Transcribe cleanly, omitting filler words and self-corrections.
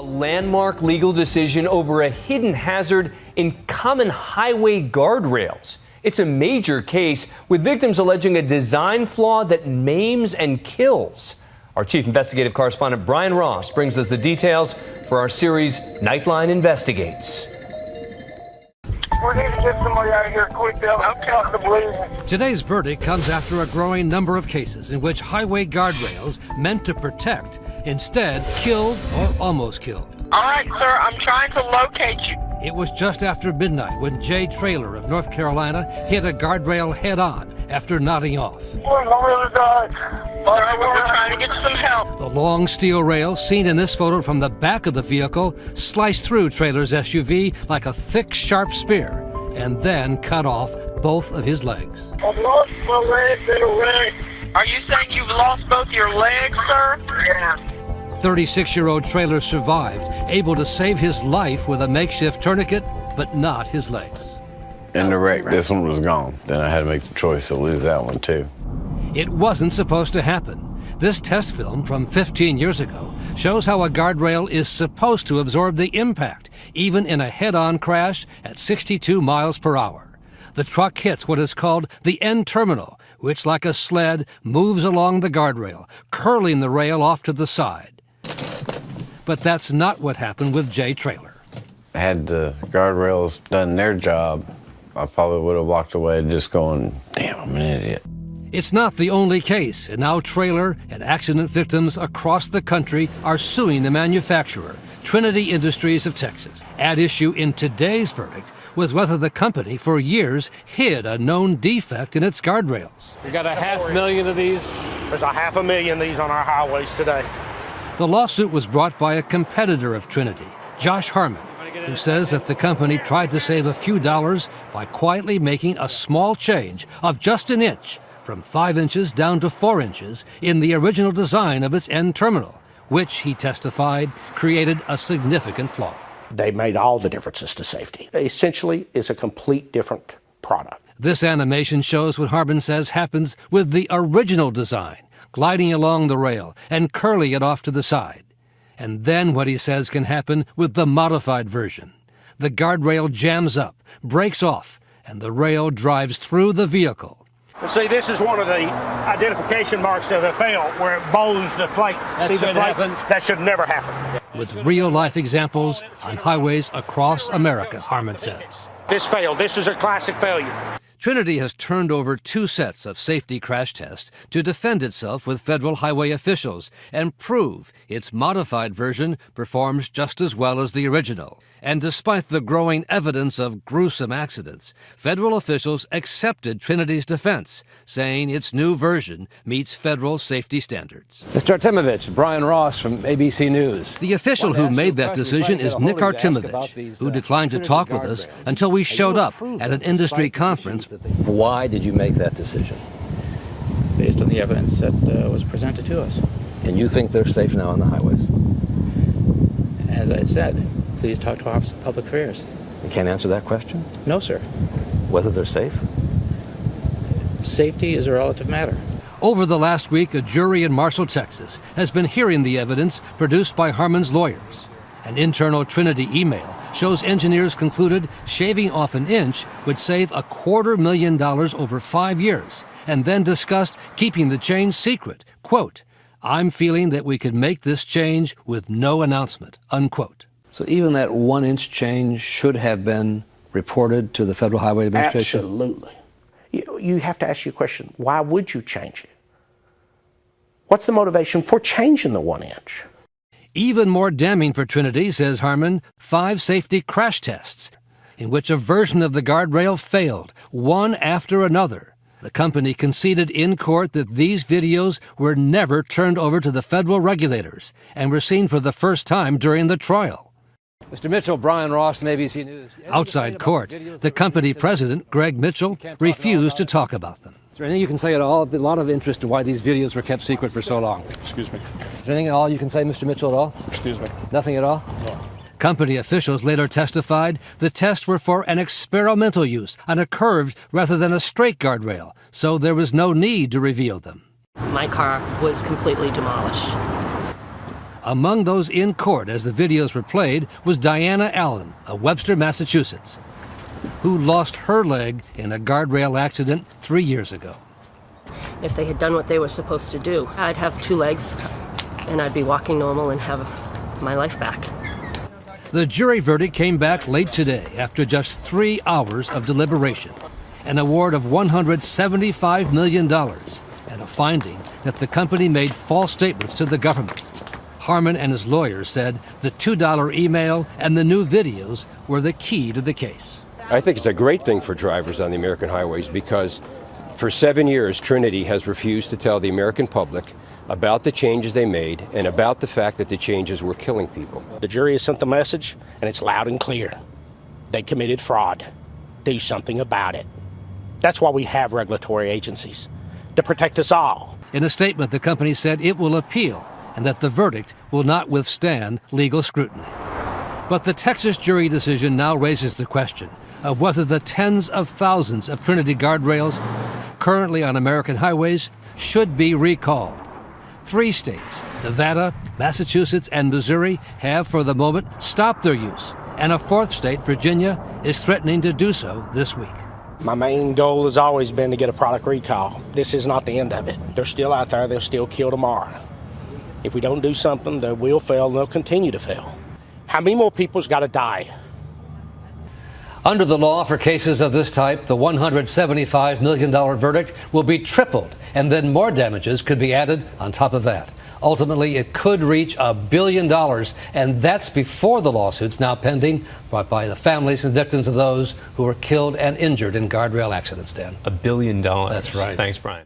A landmark legal decision over a hidden hazard in common highway guardrails. It's a major case with victims alleging a design flaw that maims and kills. Our chief investigative correspondent Brian Ross brings us the details for our series Nightline Investigates. We need to get somebody out of here quick. Today's verdict comes after a growing number of cases in which highway guardrails meant to protect instead killed or almost killed. All right, sir, I'm trying to locate you. It was just after midnight when Jay Traylor of North Carolina hit a guardrail head-on after nodding off. I'm really died. All right, we're trying to get some help. The long steel rail, seen in this photo from the back of the vehicle, sliced through Traylor's SUV like a thick, sharp spear, and then cut off both of his legs. I've lost my legs in a wreck. Are you saying you've lost both your legs, sir? Yeah. 36-year-old Traylor survived, able to save his life with a makeshift tourniquet, but not his legs. In the wreck, this one was gone. Then I had to make the choice to lose that one, too. It wasn't supposed to happen. This test film from 15 years ago shows how a guardrail is supposed to absorb the impact, even in a head-on crash at 62 miles per hour. The truck hits what is called the end terminal, which, like a sled, moves along the guardrail, curling the rail off to the side. But that's not what happened with Jay Traylor. Had the guardrails done their job, I probably would have walked away just going, damn, I'm an idiot. It's not the only case, and now Traylor and accident victims across the country are suing the manufacturer, Trinity Industries of Texas. At issue in today's verdict was whether the company for years hid a known defect in its guardrails. We got 500,000 of these. There's 500,000 of these on our highways today. The lawsuit was brought by a competitor of Trinity, Josh Harmon, who says that the company tried to save a few dollars by quietly making a small change of just an inch, from 5 inches down to 4 inches, in the original design of its end terminal, which, he testified, created a significant flaw. They made all the differences to safety. Essentially, it's a complete different product. This animation shows what Harmon says happens with the original design, gliding along the rail and curling it off to the side. And then what he says can happen with the modified version. The guardrail jams up, breaks off, and the rail drives through the vehicle. Well, see, this is one of the identification marks of a fail where it bows the plate. See the plate? That should never happen. With real-life examples on highways across America, Harmon says. This failed. This is a classic failure. Trinity has turned over 2 sets of safety crash tests to defend itself with federal highway officials and prove its modified version performs just as well as the original. And despite the growing evidence of gruesome accidents, federal officials accepted Trinity's defense, saying its new version meets federal safety standards. Mr. Artemovich, Brian Ross from ABC News. The official who made that decision is Nick Artemovich, who declined to talk with us until we showed up at an industry conference. Why did you make that decision? Based on the evidence that was presented to us. And you think they're safe now on the highways? As I said, please talk to Office of Public Affairs. You can't answer that question? No, sir. Whether they're safe? Safety is a relative matter. Over the last week, a jury in Marshall, Texas, has been hearing the evidence produced by Harmon's lawyers. An internal Trinity email shows engineers concluded shaving off an inch would save $250,000 over 5 years, and then discussed keeping the change secret. Quote, "I'm feeling that we could make this change with no announcement," unquote. So even that 1 inch change should have been reported to the Federal Highway Administration? Absolutely. You have to ask your question, why would you change it? What's the motivation for changing the 1 inch? Even more damning for Trinity, says Harmon, 5 safety crash tests in which a version of the guardrail failed, one after another. The company conceded in court that these videos were never turned over to the federal regulators and were seen for the first time during the trial. Mr. Mitchell, Brian Ross from ABC News. Outside court, the company president, Greg Mitchell, refused to talk about them. Is there anything you can say at all? A lot of interest in why these videos were kept secret for so long. Excuse me. Is there anything at all you can say, Mr. Mitchell, at all? Excuse me. Nothing at all? No. Company officials later testified the tests were for an experimental use on a curved rather than a straight guardrail, so there was no need to reveal them. My car was completely demolished. Among those in court as the videos were played was Diana Allen of Webster, Massachusetts, who lost her leg in a guardrail accident 3 years ago. If they had done what they were supposed to do, I'd have 2 legs and I'd be walking normal and have my life back. The jury verdict came back late today after just 3 hours of deliberation. An award of $175 million and a finding that the company made false statements to the government. Harmon and his lawyers said the $2 email and the new videos were the key to the case. I think it's a great thing for drivers on the American highways because for 7 years, Trinity has refused to tell the American public about the changes they made and about the fact that the changes were killing people. The jury has sent the message, and it's loud and clear. They committed fraud. Do something about it. That's why we have regulatory agencies, to protect us all. In a statement, the company said it will appeal and that the verdict will not withstand legal scrutiny. But the Texas jury decision now raises the question of whether the tens of thousands of Trinity guardrails currently on American highways should be recalled. 3 states, Nevada, Massachusetts, and Missouri, have for the moment stopped their use, and a 4th state, Virginia, is threatening to do so this week. My main goal has always been to get a product recall. This is not the end of it. They're still out there. They'll still kill tomorrow. If we don't do something, they will fail, and they'll continue to fail. How many more people's got to die? Under the law for cases of this type, the $175 million verdict will be tripled, and then more damages could be added on top of that. Ultimately, it could reach $1 billion, and that's before the lawsuits now pending brought by the families and victims of those who were killed and injured in guardrail accidents, Dan. $1 billion. That's right. Thanks, Brian.